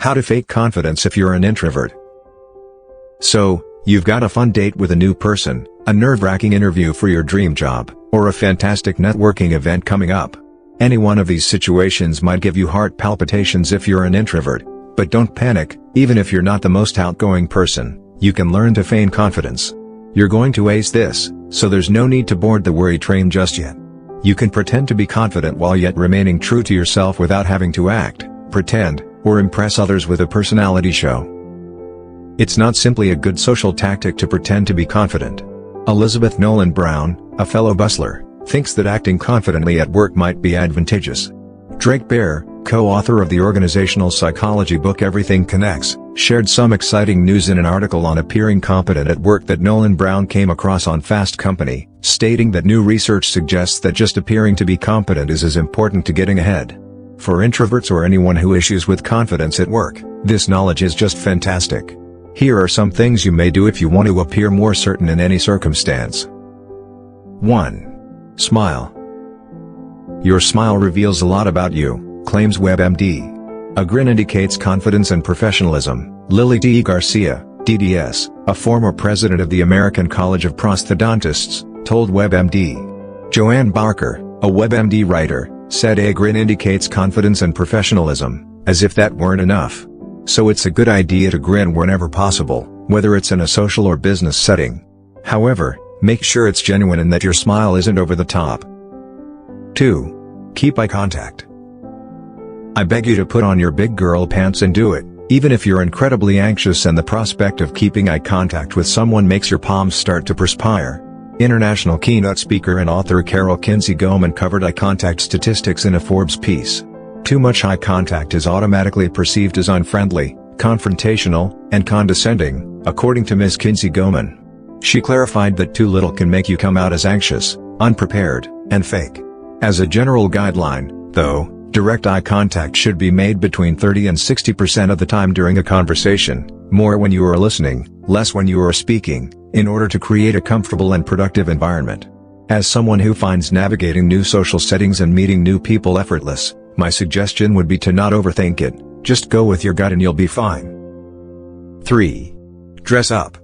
How to fake confidence if you're an introvert. So, you've got a fun date with a new person, a nerve-wracking interview for your dream job, or a fantastic networking event coming up. Any one of these situations might give you heart palpitations if you're an introvert, but don't panic. Even if you're not the most outgoing person, you can learn to feign confidence. You're going to ace this, so there's no need to board the worry train just yet. You can pretend to be confident while yet remaining true to yourself without having to act, pretend, or impress others with a personality show. It's not simply a good social tactic to pretend to be confident. Elizabeth Nolan Brown, a fellow bustler, thinks that acting confidently at work might be advantageous. Drake Bear, co-author of the organizational psychology book Everything Connects, shared some exciting news in an article on appearing competent at work that Nolan Brown came across on Fast Company, stating that new research suggests that just appearing to be competent is as important to getting ahead. For introverts or anyone who issues with confidence at work, this knowledge is just fantastic. Here are some things you may do if you want to appear more certain in any circumstance. 1. Smile. Your smile reveals a lot about you, claims WebMD. A grin indicates confidence and professionalism, Lily D. Garcia, DDS, a former president of the American College of Prosthodontists, told WebMD. Joanne Barker, a WebMD writer, said a grin indicates confidence and professionalism, as if that weren't enough. So it's a good idea to grin whenever possible, whether it's in a social or business setting. However, make sure it's genuine and that your smile isn't over the top. 2. Keep eye contact. I beg you to put on your big girl pants and do it, even if you're incredibly anxious and the prospect of keeping eye contact with someone makes your palms start to perspire. International keynote speaker and author Carol Kinsey-Goman covered eye contact statistics in a Forbes piece. Too much eye contact is automatically perceived as unfriendly, confrontational, and condescending, according to Ms. Kinsey-Goman. She clarified that too little can make you come out as anxious, unprepared, and fake. As a general guideline, though, direct eye contact should be made between 30 and 60% of the time during a conversation, more when you are listening, less when you are speaking, in order to create a comfortable and productive environment. As someone who finds navigating new social settings and meeting new people effortless, my suggestion would be to not overthink it, just go with your gut and you'll be fine. 3. Dress up.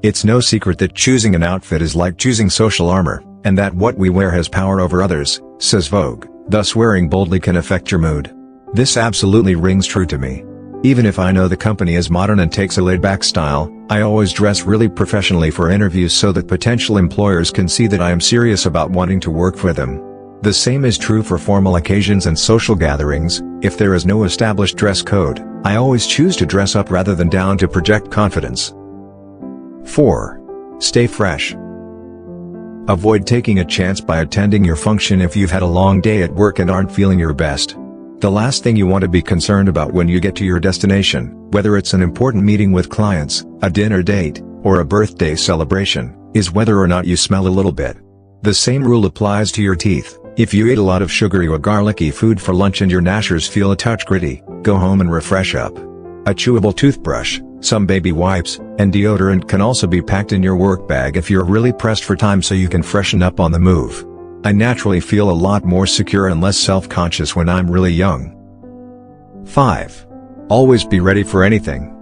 It's no secret that choosing an outfit is like choosing social armor, and that what we wear has power over others, says Vogue, thus wearing boldly can affect your mood. This absolutely rings true to me. Even if I know the company is modern and takes a laid-back style, I always dress really professionally for interviews so that potential employers can see that I am serious about wanting to work for them. The same is true for formal occasions and social gatherings. If there is no established dress code, I always choose to dress up rather than down to project confidence. 4. Stay fresh. Avoid taking a chance by attending your function if you've had a long day at work and aren't feeling your best. The last thing you want to be concerned about when you get to your destination, whether it's an important meeting with clients, a dinner date, or a birthday celebration, is whether or not you smell a little bit. The same rule applies to your teeth. If you ate a lot of sugary or garlicky food for lunch and your gnashers feel a touch gritty, go home and refresh up. A chewable toothbrush, some baby wipes, and deodorant can also be packed in your work bag if you're really pressed for time so you can freshen up on the move. I naturally feel a lot more secure and less self-conscious when I'm really young. 5. Always be ready for anything.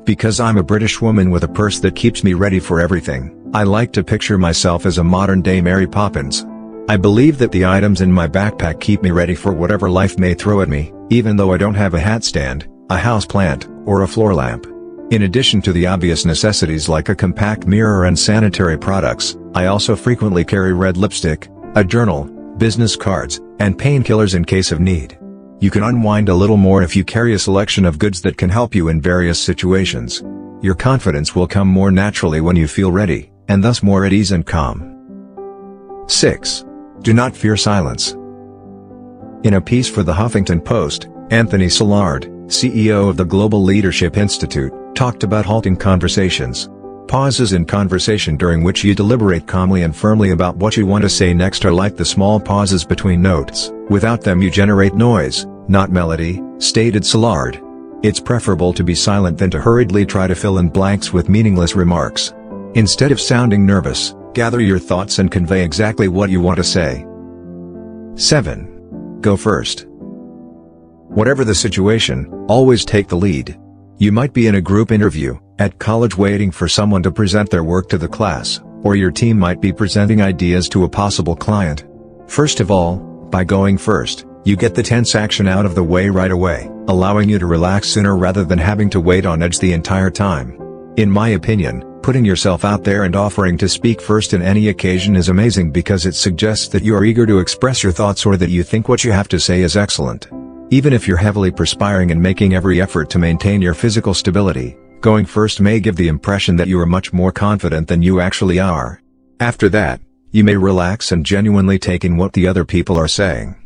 Because I'm a British woman with a purse that keeps me ready for everything, I like to picture myself as a modern-day Mary Poppins. I believe that the items in my backpack keep me ready for whatever life may throw at me, even though I don't have a hat stand, a houseplant, or a floor lamp. In addition to the obvious necessities like a compact mirror and sanitary products, I also frequently carry red lipstick, a journal, business cards, and painkillers in case of need. You can unwind a little more if you carry a selection of goods that can help you in various situations. Your confidence will come more naturally when you feel ready, and thus more at ease and calm. 6. Do not fear silence. In a piece for the Huffington Post, Anthony Szilard, CEO of the Global Leadership Institute, talked about halting conversations. Pauses in conversation during which you deliberate calmly and firmly about what you want to say next are like the small pauses between notes. Without them you generate noise, not melody, stated Szilard. It's preferable to be silent than to hurriedly try to fill in blanks with meaningless remarks. Instead of sounding nervous, gather your thoughts and convey exactly what you want to say. 7. Go first. Whatever the situation, always take the lead. You might be in a group interview, at college waiting for someone to present their work to the class, or your team might be presenting ideas to a possible client. First of all, by going first, you get the tense action out of the way right away, allowing you to relax sooner rather than having to wait on edge the entire time. In my opinion, putting yourself out there and offering to speak first in any occasion is amazing because it suggests that you are eager to express your thoughts or that you think what you have to say is excellent. Even if you're heavily perspiring and making every effort to maintain your physical stability, going first may give the impression that you are much more confident than you actually are. After that, you may relax and genuinely take in what the other people are saying.